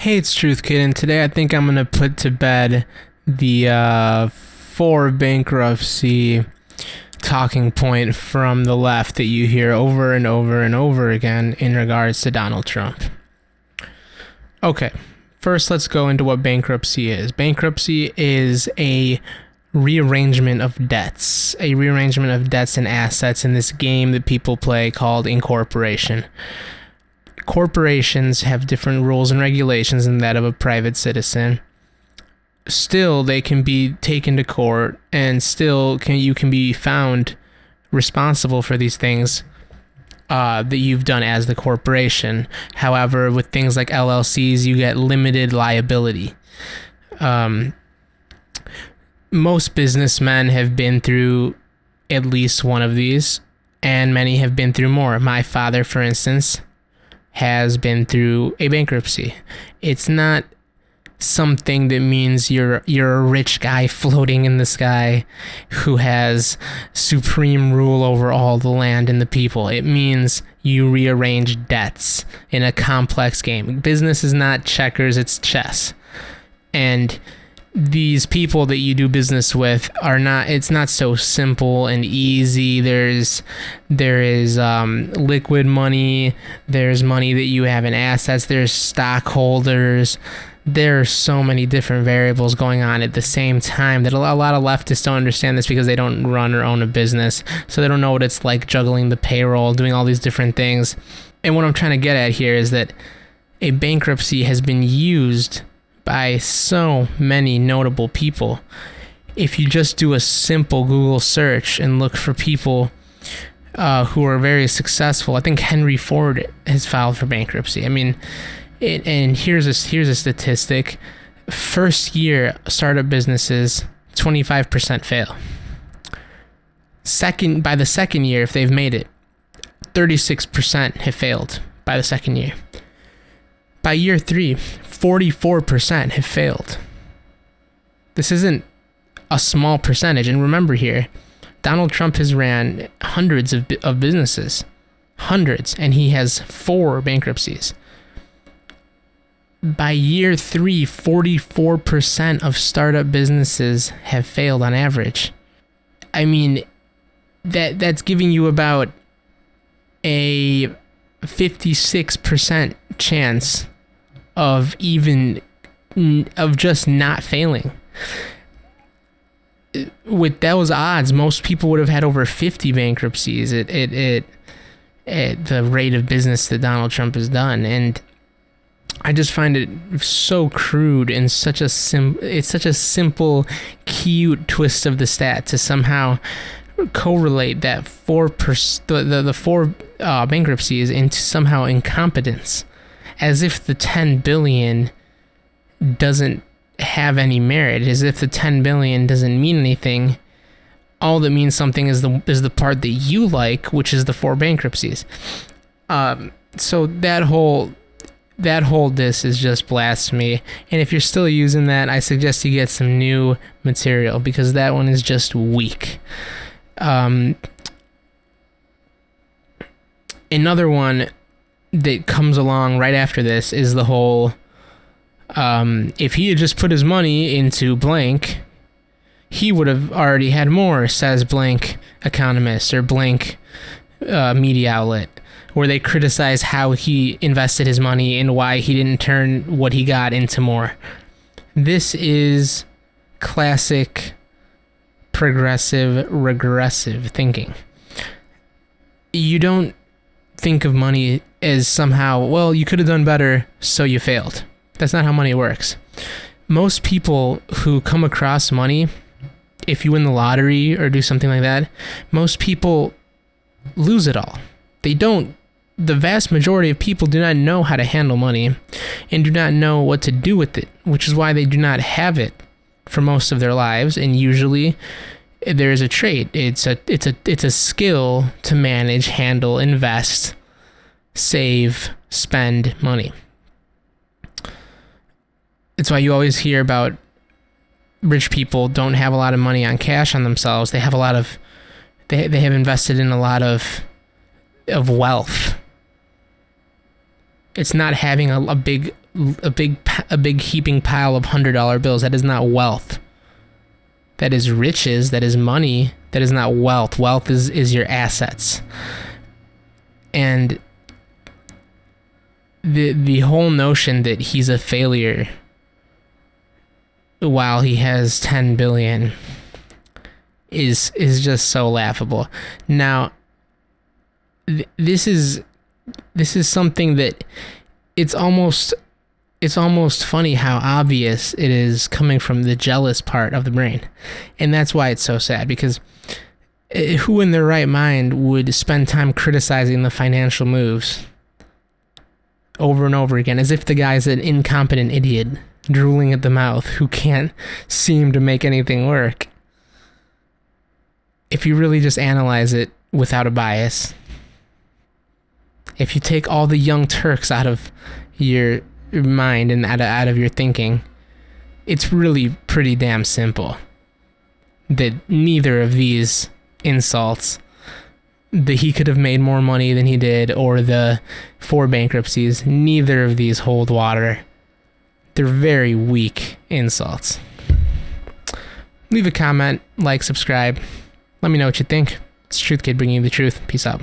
Hey, it's Truth Kid, and today I think I'm going to put to bed the for bankruptcy talking point from the left that you hear over and over and over again in regards to Donald Trump. Okay, first let's go into what bankruptcy is. Bankruptcy is a rearrangement of debts and assets in this game that people play called incorporation. Corporations have different rules and regulations than that of a private citizen. Still, they can be taken to court, and you can be found responsible for these things that you've done as the corporation. However, with things like LLCs, you get limited liability. Most businessmen have been through at least one of these, and many have been through more. My father, for instance, has been through a bankruptcy. It's not something that means you're a rich guy floating in the sky who has supreme rule over all the land and the people. It means you rearrange debts in a complex game. Business is not checkers, it's chess. And these people that you do business with it's not so simple and easy. There is liquid money, there's money that you have in assets, there's stockholders. There are so many different variables going on at the same time that a lot of leftists don't understand this because they don't run or own a business. So they don't know what it's like juggling the payroll, doing all these different things. And what I'm trying to get at here is that a bankruptcy has been used by so many notable people. If you just do a simple Google search and look for people who are very successful, I think Henry Ford has filed for bankruptcy. I mean, and here's a statistic: first year startup businesses, 25% fail. By the second year, if they've made it, 36% have failed by the second year. By year 3, 44% have failed. This isn't a small percentage. And remember here, Donald Trump has ran hundreds of businesses. Hundreds. And he has 4 bankruptcies. By year 3, 44% of startup businesses have failed on average. I mean, that's giving you about a 56% chance of just not failing. With those odds, most people would have had over 50 bankruptcies at the rate of business that Donald Trump has done. And I just find it so crude and it's such a simple, cute twist of the stat to somehow correlate that 4 bankruptcies into somehow incompetence, as if the 10 billion doesn't have any merit, as if the 10 billion doesn't mean anything. All that means something is the part that you like, which is the 4 bankruptcies. So that whole diss is just blasphemy. And if you're still using that, I suggest you get some new material because that one is just weak. Another one that comes along right after this is the whole, if he had just put his money into blank, he would have already had more, says blank economist or blank media outlet, where they criticize how he invested his money and why he didn't turn what he got into more. This is classic progressive regressive thinking. You don't think of money as somehow, well, you could have done better, so you failed. That's not how money works. Most people who come across money, if you win the lottery or do something like that, most people lose it all. The vast majority of people do not know how to handle money and do not know what to do with it, which is why they do not have it for most of their lives. And usually there is a trait. It's a skill to manage, handle, invest, save, spend money. It's why you always hear about rich people don't have a lot of money on cash on themselves. They have they have invested in a lot of wealth. It's not having a big a big heaping pile of $100 bills. That is not wealth. That is riches. That is money. That is not wealth. Wealth is your assets. And the whole notion that he's a failure while he has 10 billion is just so laughable. Now, this is something that it's almost funny how obvious it is coming from the jealous part of the brain. And that's why it's so sad, because who in their right mind would spend time criticizing the financial moves over and over again, as if the guy's an incompetent idiot drooling at the mouth who can't seem to make anything work? If you really just analyze it without a bias, if you take all the young Turks out of your mind and out of your thinking, it's really pretty damn simple that neither of these insults, that he could have made more money than he did, or the 4 bankruptcies, neither of these hold water. They're very weak insults. Leave a comment, like, subscribe. Let me know what you think. It's Truth Kid bringing you the truth. Peace out.